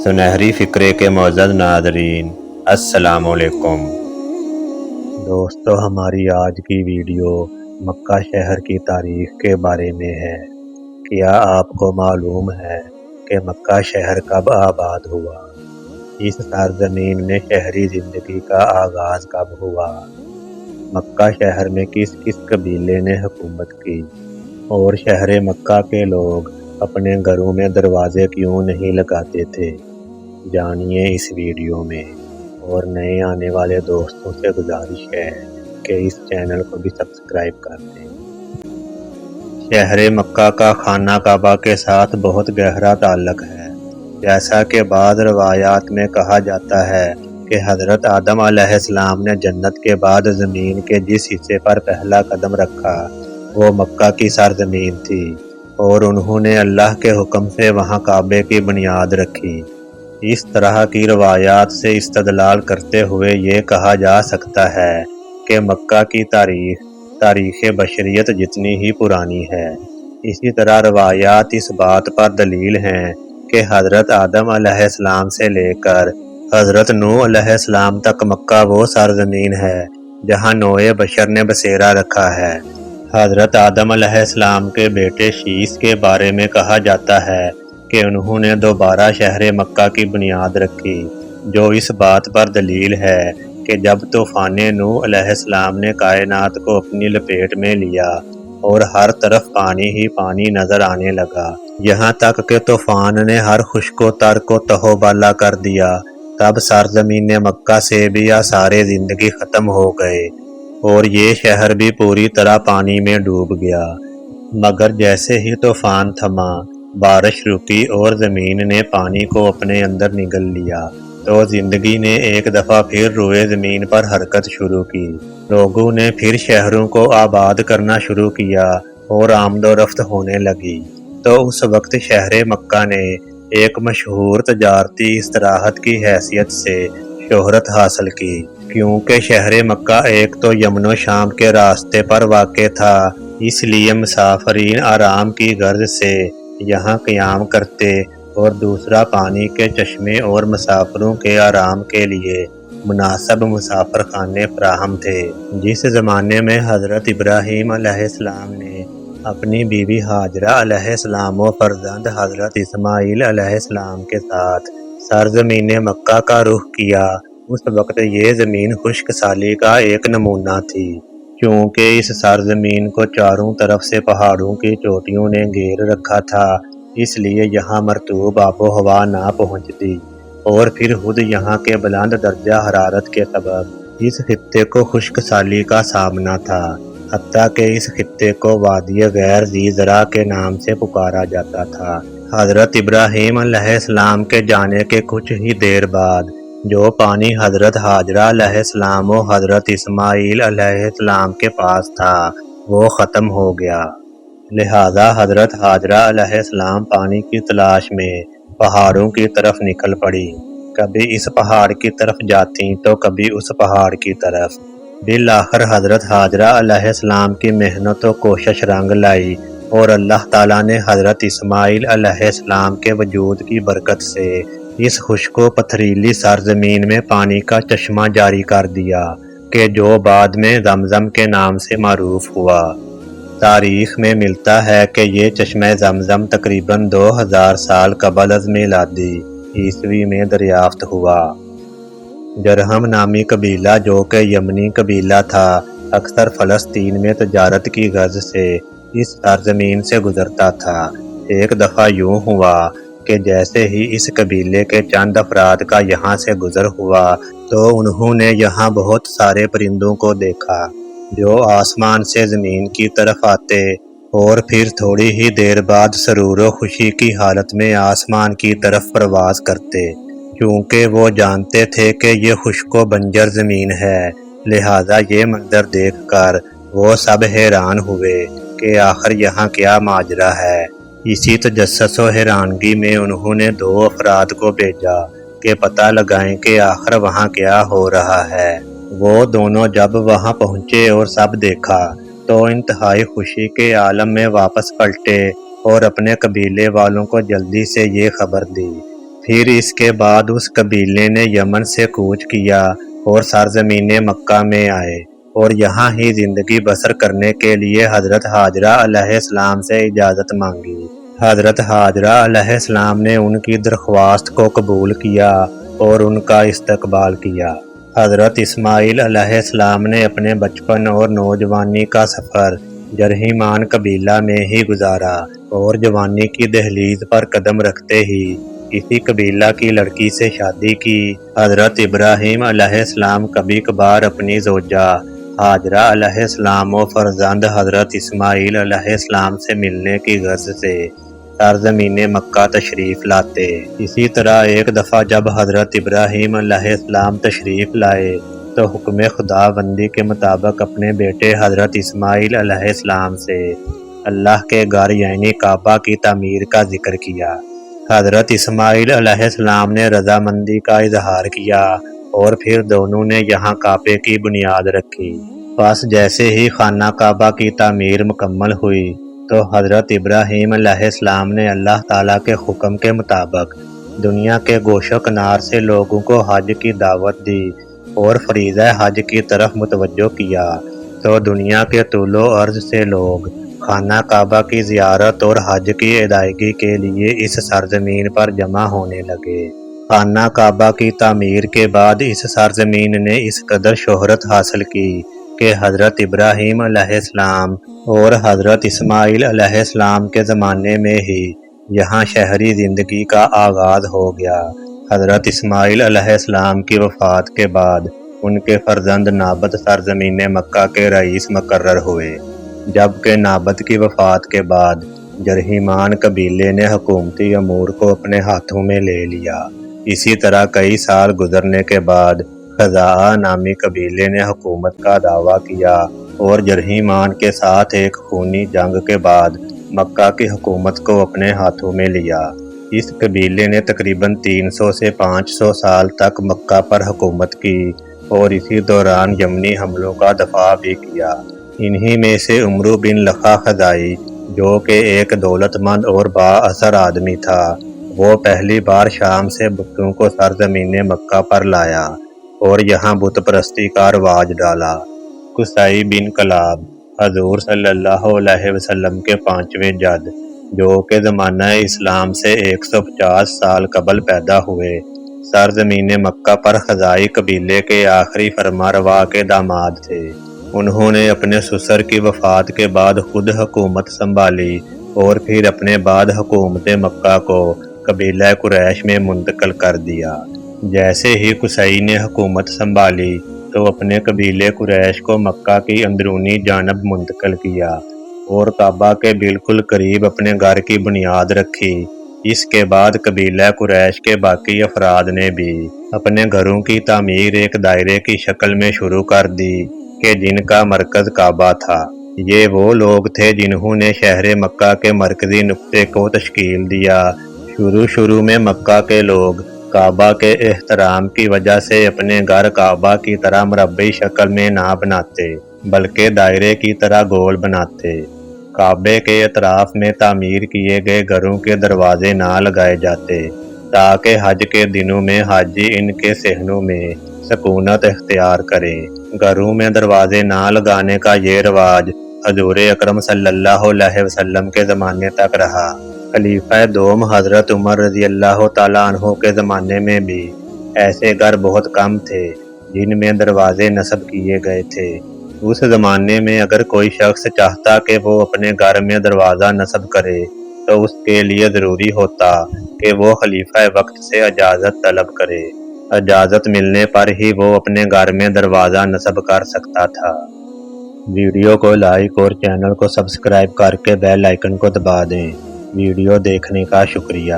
سنہری فکرے کے معزز ناظرین السلام علیکم دوستو، ہماری آج کی ویڈیو مکہ شہر کی تاریخ کے بارے میں ہے۔ کیا آپ کو معلوم ہے کہ مکہ شہر کب آباد ہوا؟ اس سرزمین میں شہری زندگی کا آغاز کب ہوا؟ مکہ شہر میں کس کس قبیلے نے حکومت کی؟ اور شہر مکہ کے لوگ اپنے گھروں میں دروازے کیوں نہیں لگاتے تھے؟ جانیے اس ویڈیو میں۔ اور نئے آنے والے دوستوں سے گزارش ہے کہ اس چینل کو بھی سبسکرائب کر دیں۔ شہر مکہ کا خانہ کعبہ کے ساتھ بہت گہرا تعلق ہے۔ جیسا کہ بعض روایات میں کہا جاتا ہے کہ حضرت آدم علیہ السلام نے جنت کے بعد زمین کے جس حصے پر پہلا قدم رکھا وہ مکہ کی سرزمین تھی، اور انہوں نے اللہ کے حکم سے وہاں کعبے کی بنیاد رکھی۔ اس طرح کی روایات سے استدلال کرتے ہوئے یہ کہا جا سکتا ہے کہ مکہ کی تاریخ بشریت جتنی ہی پرانی ہے۔ اسی طرح روایات اس بات پر دلیل ہیں کہ حضرت آدم علیہ السلام سے لے کر حضرت نوح علیہ السلام تک مکہ وہ سرزمین ہے جہاں نوع بشر نے بسیرا رکھا ہے۔ حضرت آدم علیہ السلام کے بیٹے شیث کے بارے میں کہا جاتا ہے کہ انہوں نے دوبارہ شہر مکہ کی بنیاد رکھی، جو اس بات پر دلیل ہے کہ جب طوفان نوح علیہ السلام نے کائنات کو اپنی لپیٹ میں لیا اور ہر طرف پانی ہی پانی نظر آنے لگا، یہاں تک کہ طوفان نے ہر خشک و تر کو تہو بالا کر دیا، تب سرزمین مکہ سے بھی آثار زندگی ختم ہو گئے اور یہ شہر بھی پوری طرح پانی میں ڈوب گیا۔ مگر جیسے ہی طوفان تھما، بارش رکی اور زمین نے پانی کو اپنے اندر نگل لیا، تو زندگی نے ایک دفعہ پھر روئے زمین پر حرکت شروع کی۔ لوگوں نے پھر شہروں کو آباد کرنا شروع کیا اور آمد و رفت ہونے لگی۔ تو اس وقت شہر مکہ نے ایک مشہور تجارتی استراحت کی حیثیت سے شہرت حاصل کی، کیونکہ شہر مکہ ایک تو یمن و شام کے راستے پر واقع تھا، اس لیے مسافرین آرام کی غرض سے یہاں قیام کرتے، اور دوسرا پانی کے چشمے اور مسافروں کے آرام کے لیے مناسب مسافر خانے فراہم تھے۔ جس زمانے میں حضرت ابراہیم علیہ السلام نے اپنی بیوی ہاجرہ علیہ السلام و فرزند حضرت اسماعیل علیہ السلام کے ساتھ سرزمین مکہ کا رخ کیا، اس وقت یہ زمین خشک سالی کا ایک نمونہ تھی، کیونکہ اس سرزمین کو چاروں طرف سے پہاڑوں کی چوٹیوں نے گھیر رکھا تھا، اس لیے یہاں مرطوب آب و ہوا نہ پہنچتی، اور پھر خود یہاں کے بلند درجہ حرارت کے سبب اس خطے کو خشک سالی کا سامنا تھا، حتیٰ کہ اس خطے کو وادی غیر ذی زرع کے نام سے پکارا جاتا تھا۔ حضرت ابراہیم علیہ السلام کے جانے کے کچھ ہی دیر بعد جو پانی حضرت ہاجرہ علیہ السلام و حضرت اسماعیل علیہ السلام کے پاس تھا وہ ختم ہو گیا، لہذا حضرت ہاجرہ علیہ السلام پانی کی تلاش میں پہاڑوں کی طرف نکل پڑی، کبھی اس پہاڑ کی طرف جاتی تو کبھی اس پہاڑ کی طرف۔ بالآخر حضرت ہاجرہ علیہ السلام کی محنت و کوشش رنگ لائی، اور اللہ تعالیٰ نے حضرت اسماعیل علیہ السلام کے وجود کی برکت سے اس خشک و پتھریلی سرزمین میں پانی کا چشمہ جاری کر دیا کہ جو بعد میں زمزم کے نام سے معروف ہوا۔ تاریخ میں ملتا ہے کہ یہ چشمہ زمزم تقریباً 2000 سال قبل از میلادی عیسوی میں دریافت ہوا۔ جرہم نامی قبیلہ جو کہ یمنی قبیلہ تھا، اکثر فلسطین میں تجارت کی غرض سے اس سرزمین سے گزرتا تھا۔ ایک دفعہ یوں ہوا کہ جیسے ہی اس قبیلے کے چند افراد کا یہاں سے گزر ہوا تو انہوں نے یہاں بہت سارے پرندوں کو دیکھا جو آسمان سے زمین کی طرف آتے اور پھر تھوڑی ہی دیر بعد سرور و خوشی کی حالت میں آسمان کی طرف پرواز کرتے، کیونکہ وہ جانتے تھے کہ یہ خشک و بنجر زمین ہے، لہذا یہ منظر دیکھ کر وہ سب حیران ہوئے کہ آخر یہاں کیا ماجرا ہے۔ اسی تجسس و حیرانگی میں انہوں نے 2 افراد کو بھیجا کہ پتہ لگائیں کہ آخر وہاں کیا ہو رہا ہے۔ وہ دونوں جب وہاں پہنچے اور سب دیکھا تو انتہائی خوشی کے عالم میں واپس پلٹے اور اپنے قبیلے والوں کو جلدی سے یہ خبر دی۔ پھر اس کے بعد اس قبیلے نے یمن سے کوچ کیا اور سرزمین مکہ میں آئے اور یہاں ہی زندگی بسر کرنے کے لیے حضرت ہاجرہ علیہ السلام سے اجازت مانگی۔ حضرت ہاجرہ علیہ السلام نے ان کی درخواست کو قبول کیا اور ان کا استقبال کیا۔ حضرت اسماعیل علیہ السلام نے اپنے بچپن اور نوجوانی کا سفر جرہیمان قبیلہ میں ہی گزارا اور جوانی کی دہلیز پر قدم رکھتے ہی کسی قبیلہ کی لڑکی سے شادی کی۔ حضرت ابراہیم علیہ السلام کبھی کبھار اپنی زوجہ ہاجرہ علیہ السلام و فرزند حضرت اسماعیل علیہ السلام سے ملنے کی غرض سے سرزمین مکہ تشریف لاتے۔ اسی طرح ایک دفعہ جب حضرت ابراہیم علیہ السلام تشریف لائے تو حکم خدا بندی کے مطابق اپنے بیٹے حضرت اسماعیل علیہ السلام سے اللہ کے گھر یعنی کعبہ کی تعمیر کا ذکر کیا۔ حضرت اسماعیل علیہ السلام نے رضامندی کا اظہار کیا اور پھر دونوں نے یہاں کعبے کی بنیاد رکھی۔ بس جیسے ہی خانہ کعبہ کی تعمیر مکمل ہوئی تو حضرت ابراہیم علیہ السلام نے اللہ تعالیٰ کے حکم کے مطابق دنیا کے گوش و کنار سے لوگوں کو حج کی دعوت دی اور فریضہ حج کی طرف متوجہ کیا تو دنیا کے طول و عرض سے لوگ خانہ کعبہ کی زیارت اور حج کی ادائیگی کے لیے اس سرزمین پر جمع ہونے لگے۔ خانہ کعبہ کی تعمیر کے بعد اس سرزمین نے اس قدر شہرت حاصل کی کہ حضرت ابراہیم علیہ السلام اور حضرت اسماعیل علیہ السلام کے زمانے میں ہی یہاں شہری زندگی کا آغاز ہو گیا۔ حضرت اسماعیل علیہ السلام کی وفات کے بعد ان کے فرزند نابت سرزمین مکہ کے رئیس مقرر ہوئے، جبکہ نابت کی وفات کے بعد جرہیمان قبیلے نے حکومتی امور کو اپنے ہاتھوں میں لے لیا۔ اسی طرح کئی سال گزرنے کے بعد خزاعہ نامی قبیلے نے حکومت کا دعویٰ کیا اور جرہیمان کے ساتھ ایک خونی جنگ کے بعد مکہ کی حکومت کو اپنے ہاتھوں میں لیا۔ اس قبیلے نے تقریباً 300 سے 500 سال تک مکہ پر حکومت کی اور اسی دوران یمنی حملوں کا دفاع بھی کیا۔ انہی میں سے عمرو بن لخا خزاعی جو کہ ایک دولت مند اور با اثر آدمی تھا، وہ پہلی بار شام سے بتوں کو سرزمین مکہ پر لایا اور یہاں بت پرستی کا رواج ڈالا۔ قصی بن کلاب حضور صلی اللہ علیہ وسلم کے 5ویں جد جو کہ زمانہ اسلام سے 150 سال قبل پیدا ہوئے، سرزمین مکہ پر خزاعی قبیلے کے آخری فرما روا کے داماد تھے۔ انہوں نے اپنے سسر کی وفات کے بعد خود حکومت سنبھالی اور پھر اپنے بعد حکومت مکہ کو قبیلہ قریش میں منتقل کر دیا۔ جیسے ہی قصی نے حکومت سنبھالی تو اپنے قبیلے قریش کو مکہ کی اندرونی جانب منتقل کیا اور کعبہ کے بالکل قریب اپنے گھر کی بنیاد رکھی۔ اس کے بعد قبیلہ قریش کے باقی افراد نے بھی اپنے گھروں کی تعمیر ایک دائرے کی شکل میں شروع کر دی کہ جن کا مرکز کعبہ تھا۔ یہ وہ لوگ تھے جنہوں نے شہر مکہ کے مرکزی نقطے کو تشکیل دیا۔ شروع میں مکہ کے لوگ کعبہ کے احترام کی وجہ سے اپنے گھر کعبہ کی طرح مربعی شکل میں نہ بناتے بلکہ دائرے کی طرح گول بناتے۔ کعبے کے اطراف میں تعمیر کیے گئے گھروں کے دروازے نہ لگائے جاتے تاکہ حج کے دنوں میں حاجی ان کے صحنوں میں سکونت اختیار کریں۔ گھروں میں دروازے نہ لگانے کا یہ رواج حضور اکرم صلی اللہ علیہ وسلم کے زمانے تک رہا۔ خلیفہ دوم حضرت عمر رضی اللہ تعالیٰ عنہ کے زمانے میں بھی ایسے گھر بہت کم تھے جن میں دروازے نصب کیے گئے تھے۔ اس زمانے میں اگر کوئی شخص چاہتا کہ وہ اپنے گھر میں دروازہ نصب کرے تو اس کے لیے ضروری ہوتا کہ وہ خلیفہ وقت سے اجازت طلب کرے۔ اجازت ملنے پر ہی وہ اپنے گھر میں دروازہ نصب کر سکتا تھا۔ ویڈیو کو لائک اور چینل کو سبسکرائب کر کے بیل آئیکن کو دبا دیں۔ ویڈیو دیکھنے کا شکریہ۔